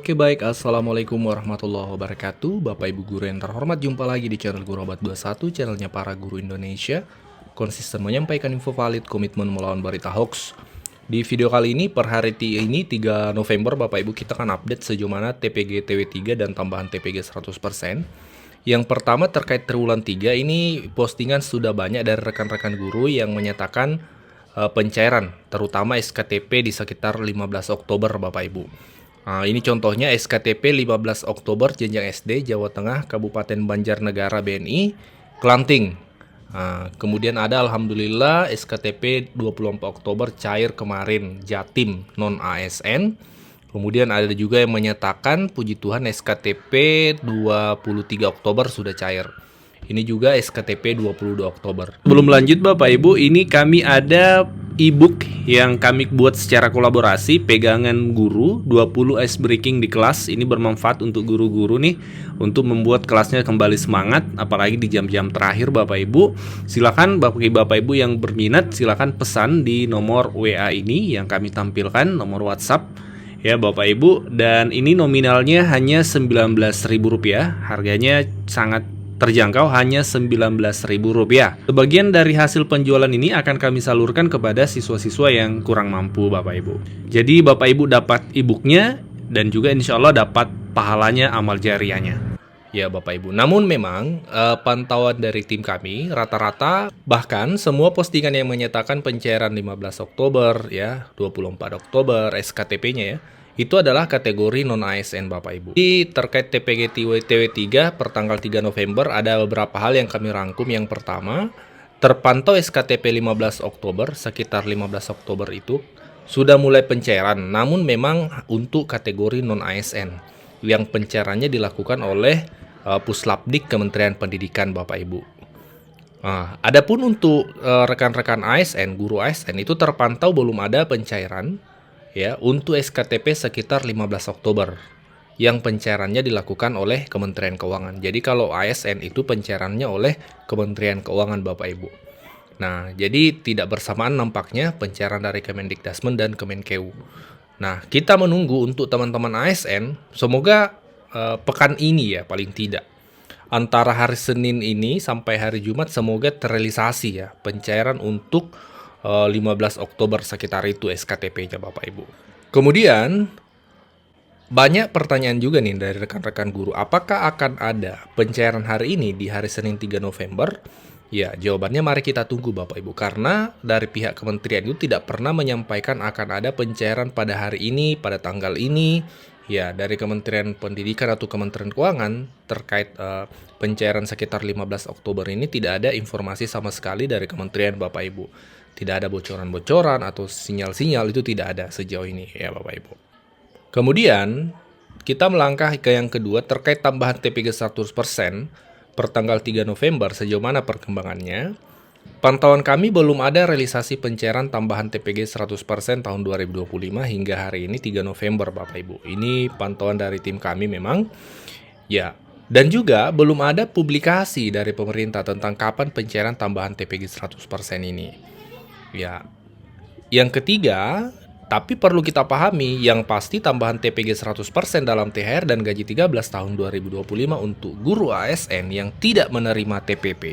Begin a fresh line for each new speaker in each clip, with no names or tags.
Oke baik, Assalamualaikum warahmatullahi wabarakatuh. Bapak Ibu guru yang terhormat, jumpa lagi di channel Guru Obat 21, channelnya para guru Indonesia. Konsisten menyampaikan info valid, komitmen melawan berita hoax. Di video kali ini, per hari ini 3 November, Bapak Ibu kita akan update sejauh mana TPG TW3 dan tambahan TPG 100%. Yang pertama terkait triwulan 3, ini postingan sudah banyak dari rekan-rekan guru yang menyatakan pencairan, terutama SKTP di sekitar 15 Oktober Bapak Ibu. Nah, ini contohnya SKTP 15 Oktober jenjang SD Jawa Tengah Kabupaten Banjarnegara BNI Klanting. Nah, kemudian ada alhamdulillah SKTP 24 Oktober cair kemarin Jatim non ASN. Kemudian ada juga yang menyatakan puji Tuhan SKTP 23 Oktober sudah cair. Ini juga SKTP 22 Oktober.
Belum lanjut Bapak Ibu, ini kami ada e-book yang kami buat secara kolaborasi, pegangan guru 20 ice breaking di kelas. Ini bermanfaat untuk guru-guru nih, untuk membuat kelasnya kembali semangat, apalagi di jam-jam terakhir Bapak Ibu. Silakan Bapak Ibu yang berminat, silakan pesan di nomor WA ini yang kami tampilkan, nomor WhatsApp ya Bapak Ibu. Dan ini nominalnya hanya Rp19.000, harganya sangat terjangkau, hanya Rp19.000. Sebagian dari hasil penjualan ini akan kami salurkan kepada siswa-siswa yang kurang mampu Bapak Ibu. Jadi Bapak Ibu dapat e-booknya dan juga insya Allah dapat pahalanya, amal jariahnya.
Ya Bapak Ibu, namun memang pantauan dari tim kami rata-rata bahkan semua postingan yang menyatakan pencairan 15 Oktober ya, 24 Oktober SKTP-nya ya, itu adalah kategori non-ASN Bapak Ibu. Di terkait TPG TW3 per tanggal 3 November ada beberapa hal yang kami rangkum. Yang pertama, terpantau SKTP 15 Oktober, sekitar 15 Oktober itu sudah mulai pencairan, namun memang untuk kategori non-ASN yang pencairannya dilakukan oleh Puslapdik Kementerian Pendidikan Bapak Ibu. Adapun untuk rekan-rekan ASN, guru ASN itu terpantau belum ada pencairan ya untuk SKTP sekitar 15 Oktober yang pencairannya dilakukan oleh Kementerian Keuangan. Jadi kalau ASN itu pencairannya oleh Kementerian Keuangan Bapak Ibu. Nah, jadi tidak bersamaan nampaknya pencairan dari Kemendikdasmen dan Kemenkeu. Nah, kita menunggu untuk teman-teman ASN, semoga pekan ini ya paling tidak. Antara hari Senin ini sampai hari Jumat semoga terrealisasi ya pencairan untuk 15 Oktober sekitar itu SKTP-nya Bapak Ibu. Kemudian banyak pertanyaan juga nih dari rekan-rekan guru, apakah akan ada pencairan hari ini di hari Senin 3 November? Ya, jawabannya mari kita tunggu Bapak Ibu, karena dari pihak kementerian itu tidak pernah menyampaikan akan ada pencairan pada hari ini, pada tanggal ini. Ya, dari Kementerian Pendidikan atau Kementerian Keuangan terkait pencairan sekitar 15 Oktober ini tidak ada informasi sama sekali dari kementerian Bapak Ibu. Tidak ada bocoran-bocoran atau sinyal-sinyal, itu tidak ada sejauh ini ya Bapak Ibu. Kemudian kita melangkah ke yang kedua terkait tambahan TPG 100% per tanggal 3 November sejauh mana perkembangannya. Pantauan kami belum ada realisasi pencairan tambahan TPG 100% tahun 2025 hingga hari ini 3 November Bapak Ibu. Ini pantauan dari tim kami memang. Ya, dan juga belum ada publikasi dari pemerintah tentang kapan pencairan tambahan TPG 100% ini. Ya, yang ketiga, tapi perlu kita pahami, yang pasti tambahan TPG 100% dalam THR dan gaji 13 tahun 2025 untuk guru ASN yang tidak menerima TPP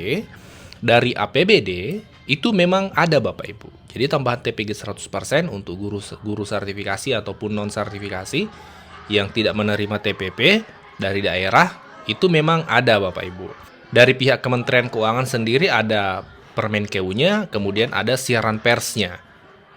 dari APBD itu memang ada Bapak Ibu. Jadi tambahan TPG 100% untuk guru sertifikasi ataupun non sertifikasi yang tidak menerima TPP dari daerah itu memang ada Bapak Ibu. Dari pihak Kementerian Keuangan sendiri ada Permenkeu-nya, kemudian ada siaran persnya.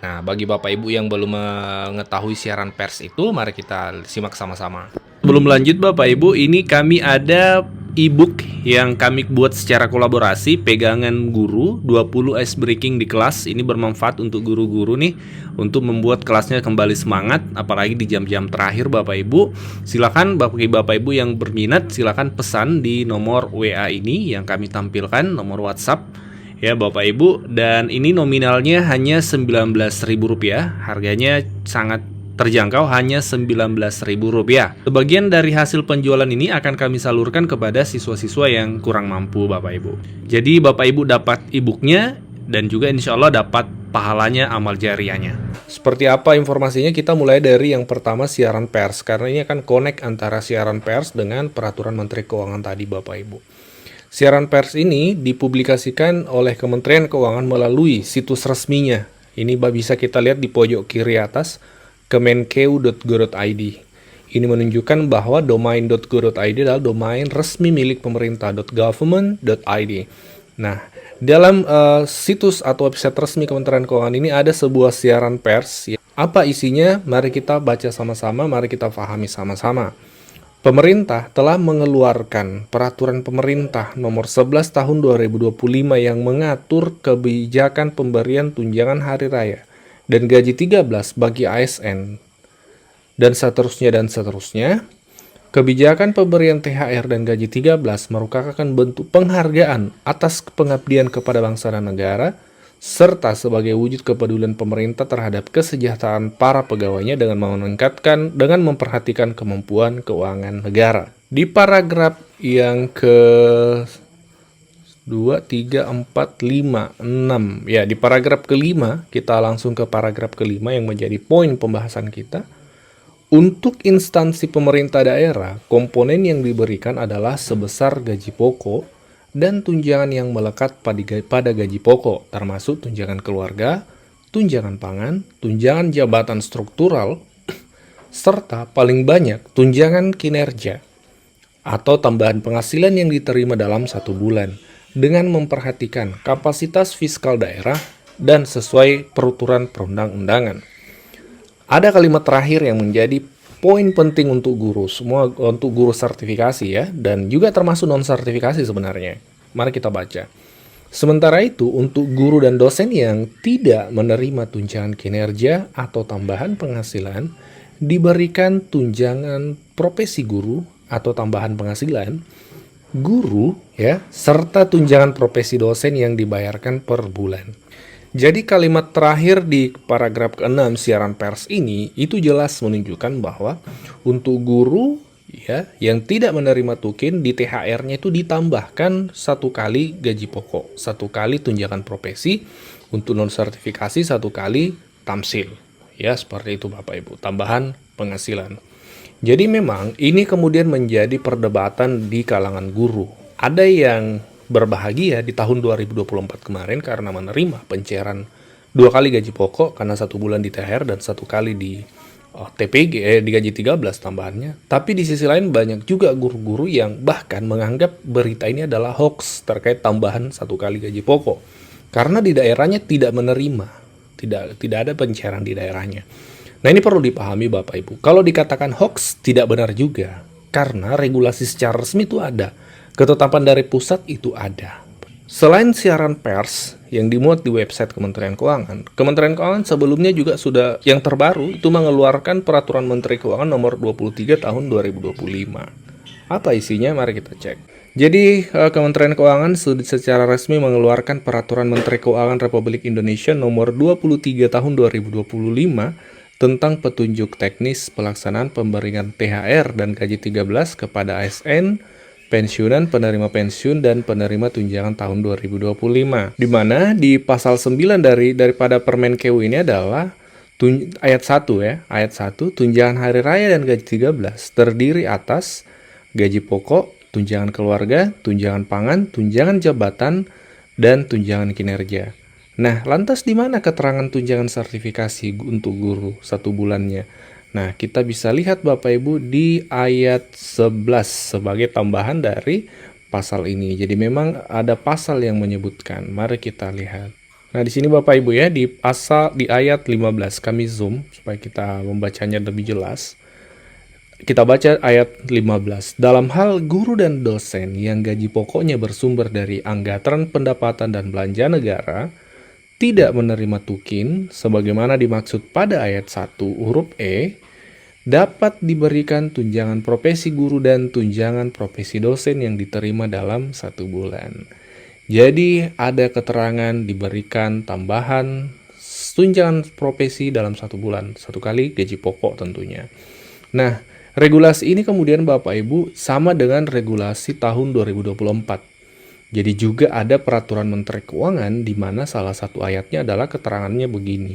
Nah, bagi Bapak Ibu yang belum mengetahui siaran pers itu, mari kita simak sama-sama.
Belum lanjut Bapak Ibu, ini kami ada e-book yang kami buat secara kolaborasi, pegangan guru 20 ice breaking di kelas. Ini bermanfaat untuk guru-guru nih, untuk membuat kelasnya kembali semangat, apalagi di jam-jam terakhir Bapak Ibu. Silakan Bapak Ibu yang berminat, silakan pesan di nomor WA ini yang kami tampilkan, nomor WhatsApp ya Bapak Ibu. Dan ini nominalnya hanya Rp19.000, harganya sangat terjangkau, hanya Rp19.000. Sebagian dari hasil penjualan ini akan kami salurkan kepada siswa-siswa yang kurang mampu Bapak Ibu. Jadi Bapak Ibu dapat e-booknya dan juga insya Allah dapat pahalanya, amal jariahnya.
Seperti apa informasinya? Kita mulai dari yang pertama, siaran pers. Karena ini akan connect antara siaran pers dengan peraturan Menteri Keuangan tadi, Bapak Ibu. Siaran pers ini dipublikasikan oleh Kementerian Keuangan melalui situs resminya. Ini bisa kita lihat di pojok kiri atas, kemenkeu.go.id. Ini menunjukkan bahwa domain.go.id adalah domain resmi milik pemerintah, .government.id. Nah, dalam situs atau website resmi Kementerian Keuangan ini ada sebuah siaran pers. Apa isinya? Mari kita baca sama-sama, mari kita pahami sama-sama. Pemerintah telah mengeluarkan peraturan pemerintah nomor 11 tahun 2025 yang mengatur kebijakan pemberian tunjangan hari raya dan gaji 13 bagi ASN dan seterusnya. Kebijakan pemberian THR dan gaji 13 merupakan bentuk penghargaan atas pengabdian kepada bangsa dan negara, serta sebagai wujud kepedulian pemerintah terhadap kesejahteraan para pegawainya dengan memperhatikan kemampuan keuangan negara. Di paragraf yang ke 2, 3, 4, 5, 6. Ya, di paragraf kelima, kita langsung ke paragraf kelima yang menjadi poin pembahasan kita. Untuk instansi pemerintah daerah, komponen yang diberikan adalah sebesar gaji pokok dan tunjangan yang melekat pada gaji pokok, termasuk tunjangan keluarga, tunjangan pangan, tunjangan jabatan struktural, serta paling banyak tunjangan kinerja atau tambahan penghasilan yang diterima dalam 1 bulan dengan memperhatikan kapasitas fiskal daerah dan sesuai peraturan perundang-undangan. Ada kalimat terakhir yang menjadi poin penting untuk guru, semua untuk guru sertifikasi ya, dan juga termasuk non-sertifikasi sebenarnya. Mari kita baca. Sementara itu, untuk guru dan dosen yang tidak menerima tunjangan kinerja atau tambahan penghasilan, diberikan tunjangan profesi guru atau tambahan penghasilan, guru ya, serta tunjangan profesi dosen yang dibayarkan per bulan. Jadi kalimat terakhir di paragraf ke-6 siaran pers ini itu jelas menunjukkan bahwa untuk guru ya yang tidak menerima tukin di THR-nya itu ditambahkan 1 kali gaji pokok, 1 kali tunjangan profesi, untuk non sertifikasi 1 kali tamsil. Ya, seperti itu Bapak Ibu, tambahan penghasilan. Jadi memang ini kemudian menjadi perdebatan di kalangan guru. Ada yang berbahagia di tahun 2024 kemarin karena menerima pencairan 2 kali gaji pokok karena 1 bulan di THR dan 1 kali di TPG, di gaji 13 tambahannya. Tapi di sisi lain banyak juga guru-guru yang bahkan menganggap berita ini adalah hoax terkait tambahan 1 kali gaji pokok. Karena di daerahnya tidak menerima, tidak ada pencairan di daerahnya. Nah, ini perlu dipahami Bapak Ibu. Kalau dikatakan hoax tidak benar juga, karena regulasi secara resmi itu ada. Ketetapan dari pusat itu ada. Selain siaran pers yang dimuat di website Kementerian Keuangan sebelumnya juga sudah yang terbaru itu mengeluarkan peraturan Menteri Keuangan nomor 23 tahun 2025. Apa isinya? Mari kita cek. Jadi Kementerian Keuangan secara resmi mengeluarkan peraturan Menteri Keuangan Republik Indonesia nomor 23 tahun 2025 tentang petunjuk teknis pelaksanaan pemberian THR dan gaji 13 kepada ASN, pensiunan, penerima pensiun, dan penerima tunjangan tahun 2025. Di mana di pasal 9 daripada Permenkeu ini adalah ayat 1 ya. Ayat 1, tunjangan hari raya dan gaji 13 terdiri atas gaji pokok, tunjangan keluarga, tunjangan pangan, tunjangan jabatan, dan tunjangan kinerja. Nah, lantas di mana keterangan tunjangan sertifikasi untuk guru 1 bulannya? Nah, kita bisa lihat Bapak Ibu di ayat 11 sebagai tambahan dari pasal ini. Jadi memang ada pasal yang menyebutkan. Mari kita lihat. Nah, di sini Bapak Ibu ya, di ayat 15 kami zoom supaya kita membacanya lebih jelas. Kita baca ayat 15. Dalam hal guru dan dosen yang gaji pokoknya bersumber dari anggaran pendapatan dan belanja negara, tidak menerima tukin sebagaimana dimaksud pada ayat 1 huruf E, dapat diberikan tunjangan profesi guru dan tunjangan profesi dosen yang diterima dalam 1 bulan. Jadi ada keterangan diberikan tambahan tunjangan profesi dalam 1 bulan, 1 kali gaji pokok tentunya. Nah, regulasi ini kemudian Bapak Ibu sama dengan regulasi tahun 2024. Jadi juga ada peraturan Menteri Keuangan di mana salah satu ayatnya adalah keterangannya begini.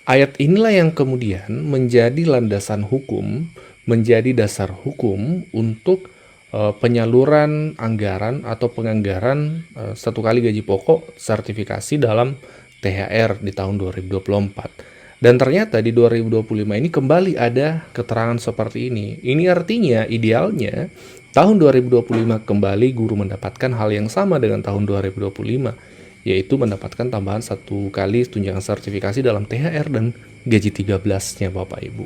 Ayat inilah yang kemudian menjadi landasan hukum, menjadi dasar hukum untuk penyaluran anggaran atau penganggaran satu kali gaji pokok sertifikasi dalam THR di tahun 2024. Dan ternyata di 2025 ini kembali ada keterangan seperti ini. Ini artinya idealnya tahun 2025 kembali guru mendapatkan hal yang sama dengan tahun 2025, yaitu mendapatkan tambahan satu kali tunjangan sertifikasi dalam THR dan gaji 13-nya Bapak Ibu.